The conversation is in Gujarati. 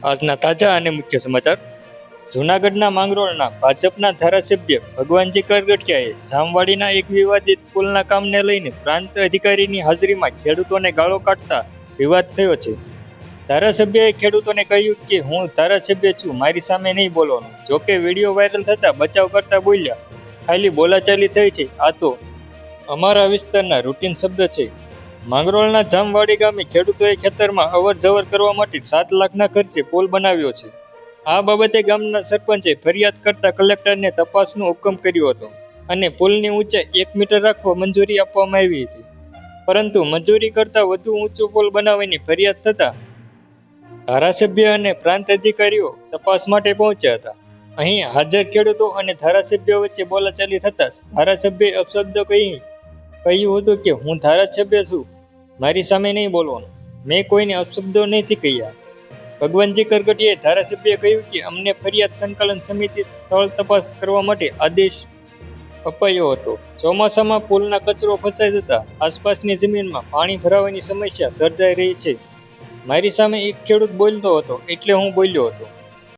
આજના તાજા અને મુખ્ય સમાચાર. જૂનાગઢના માંગરોળના ભાજપના ધારાસભ્ય ભગવાનજી કરગઠિયાએ જામવાડીના એક વિવાદિત પુલના કામને લઈને પ્રાંત અધિકારીની હાજરીમાં ખેડૂતોને ગાળો કાઢતા વિવાદ થયો છે. ધારાસભ્યએ ખેડૂતોને કહ્યું કે હું ધારાસભ્ય છું, મારી સામે નહીં બોલવાનું. જોકે વિડીયો વાયરલ થતા બચાવ કરતા બોલ્યા, ખાલી બોલાચાલી થઈ છે, આ તો અમારા વિસ્તારના રૂટીન શબ્દ છે. માંગરોળના જામવાડી ગામે ખેડૂતોએ ખેતરમાં અવર જવર કરવા માટે 7 લાખના ખર્ચે પુલ બનાવ્યો છે. આ બાબતે ગામના સરપંચે ફરિયાદ કરતા કલેક્ટરને તપાસનો હુકમ કર્યો હતો અને પુલની ઊંચાઈ 1 મીટર રાખવા મંજૂરી આપવામાં આવી હતી. પરંતુ મંજૂરી કરતાં વધુ ઊંચો પુલ બનાવવાની ફરિયાદ થતાં ધારાસભ્ય અને પ્રાંત અધિકારીઓ તપાસ માટે પહોંચ્યા હતા. અહીં હાજર ખેડૂતો અને ધારાસભ્ય વચ્ચે બોલાચાલી થતાં ધારાસભ્યએ અપશબ્દો કહ્યું હતું કે હું ધારાસભ્ય છું, મારી સામે નહીં બોલવાનું. મેં કોઈને અપશબ્દો નથી કહ્યા. ભગવાનજી કરગઠિયાએ ધારાસભ્યએ કહ્યું કે અમને ફરિયાદ સંકલન સમિતિ સ્થળ તપાસ કરવા માટે આદેશ અપાયો હતો. ચોમાસામાં પુલના કચરો ફસાઈ જતા આસપાસની જમીનમાં પાણી ભરાવાની સમસ્યા સર્જાઈ રહી છે. મારી સામે એક ખેડૂત બોલતો હતો એટલે હું બોલ્યો હતો.